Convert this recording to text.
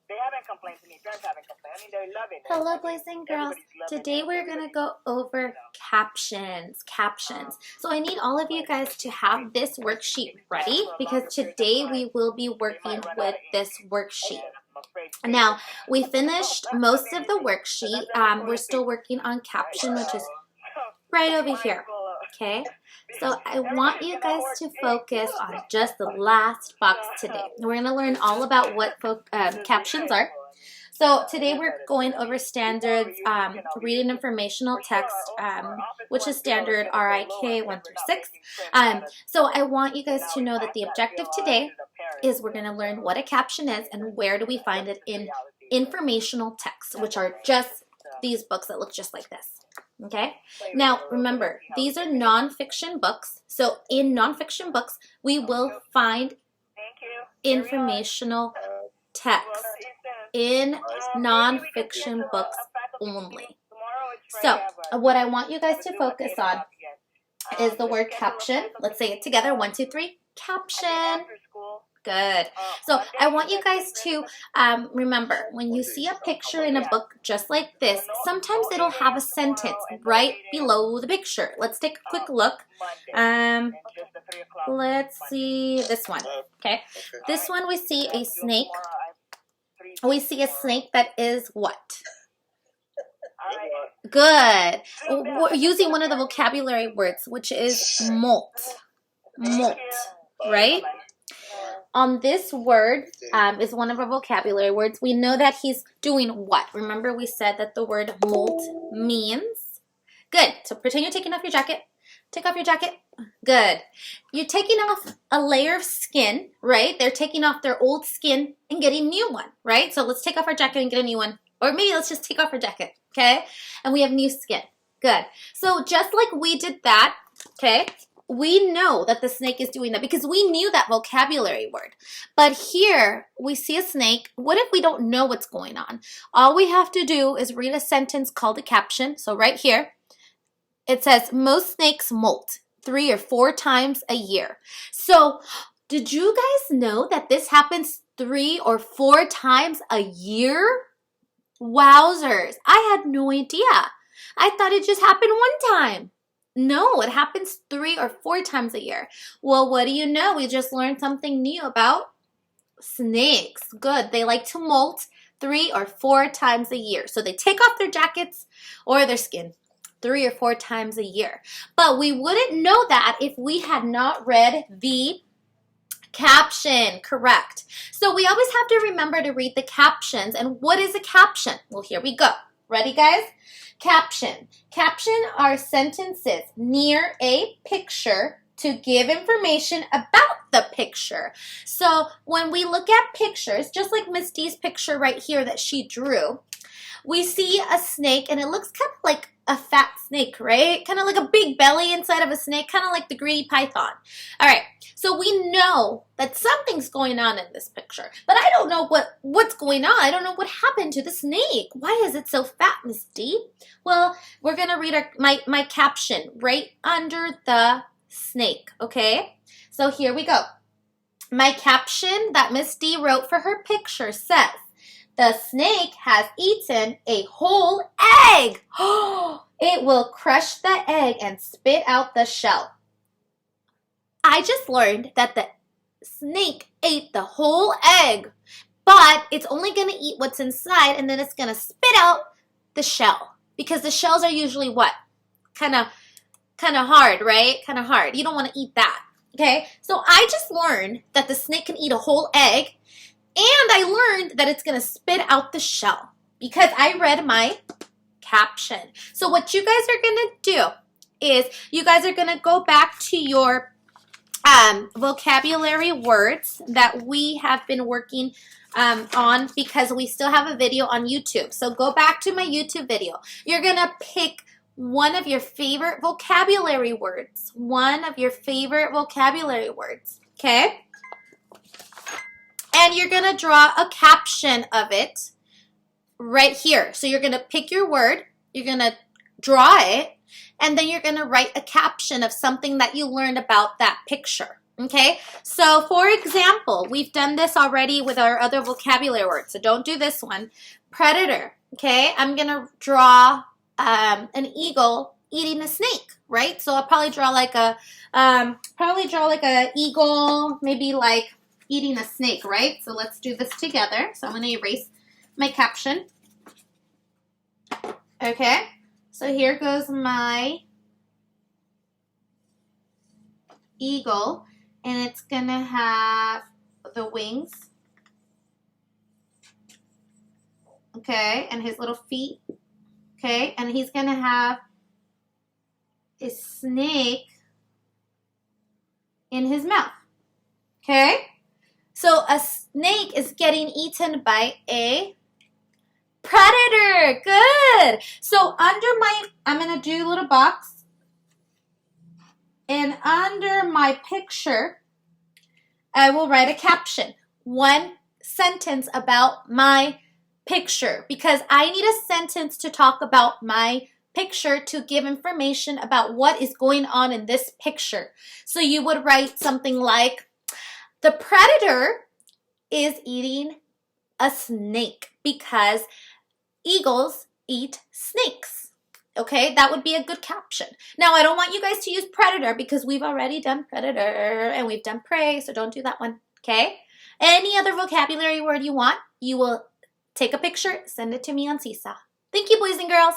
They haven't complained to me. Parents haven't complained. I mean, they're loving it. Hello, boys and girls. Today we're going to go over captions. So I need all of you guys to have this worksheet ready because today we will be working with this worksheet. Now, we finished most of the worksheet. We're still working on caption, which is right over here. Okay, so I want you guys to focus on just the last box today. We're going to learn all about what captions are. So today we're going over standards, reading informational text, which is standard RIK 1 through 6. So I want you guys to know that the objective today is we're going to learn what a caption is and where do we find it in informational text, which are just these books that look just like this. Okay, now remember, these are nonfiction books. So in nonfiction books, we will find informational text in nonfiction books only. So what I want you guys to focus on is the word caption. Let's say it together. 1, 2, 3. Caption. Good. So I want you guys to remember, when you see a picture in a book just like this, sometimes it'll have a sentence right below the picture. Let's take a quick look. Let's see this one. Okay. This one we see a snake. We see a snake that is what? Good. We're using one of the vocabulary words, which is molt. Molt, right? On this word is one of our vocabulary words. We know that he's doing what? Remember we said that the word molt means? Good. So pretend you're taking off your jacket. Take off your jacket. Good. You're taking off a layer of skin, right? They're taking off their old skin and getting a new one, right? So let's take off our jacket and get a new one. Or maybe let's just take off our jacket, okay? And we have new skin. Good. So just like we did that, okay, we know that the snake is doing that because we knew that vocabulary word. But here we see a snake. What if we don't know what's going on? All we have to do is read a sentence called a caption. So right here, it says, most snakes molt 3 or 4 times a year. So did you guys know that this happens 3 or 4 times a year? Wowzers. I had no idea. I thought it just happened one time. No, it happens 3 or 4 times a year. Well, what do you know? We just learned something new about snakes. Good. They like to molt 3 or 4 times a year. So they take off their jackets or their skin 3 or 4 times a year. But we wouldn't know that if we had not read the caption. Correct. So we always have to remember to read the captions. And what is a caption? Well, here we go. Ready, guys? Caption. Caption are sentences near a picture to give information about the picture. So when we look at pictures, just like Miss D's picture right here that she drew, we see a snake and it looks kind of like a fat snake, right? Kind of like a big belly inside of a snake, kind of like the greedy python. All right, so we know that something's going on in this picture, but I don't know what's going on. I don't know what happened to the snake. Why is it so fat, Miss D? Well, we're gonna read my caption right under the snake, okay? So here we go. My caption that Miss D wrote for her picture says, the snake has eaten a whole egg. It will crush the egg and spit out the shell. I just learned that the snake ate the whole egg, but it's only going to eat what's inside and then it's going to spit out the shell because the shells are usually what? Kind of hard, right? Kind of hard. You don't want to eat that. Okay? So I just learned that the snake can eat a whole egg. And I learned that it's going to spit out the shell because I read my caption. So what you guys are going to do is you guys are going to go back to your vocabulary words that we have been working on because we still have a video on YouTube. So go back to my YouTube video. You're going to pick one of your favorite vocabulary words. One of your favorite vocabulary words. Okay? And you're going to draw a caption of it right here. So you're going to pick your word, you're going to draw it, and then you're going to write a caption of something that you learned about that picture. Okay, so for example, we've done this already with our other vocabulary words, so don't do this one. Predator, okay? I'm going to draw an eagle eating a snake, right? So I'll probably draw like a eagle, maybe like eating a snake, right? So let's do this together. So I'm going to erase my caption. Okay, so here goes my eagle, and it's going to have the wings, okay, and his little feet, okay, and he's going to have a snake in his mouth, okay? So a snake is getting eaten by a predator. Good. So under I'm going to do a little box, and under my picture, I will write a caption. One sentence about my picture, because I need a sentence to talk about my picture to give information about what is going on in this picture. So you would write something like, the predator is eating a snake because eagles eat snakes. Okay, that would be a good caption. Now, I don't want you guys to use predator because we've already done predator and we've done prey, so don't do that one, okay? Any other vocabulary word you want, you will take a picture, send it to me on Seesaw. Thank you, boys and girls.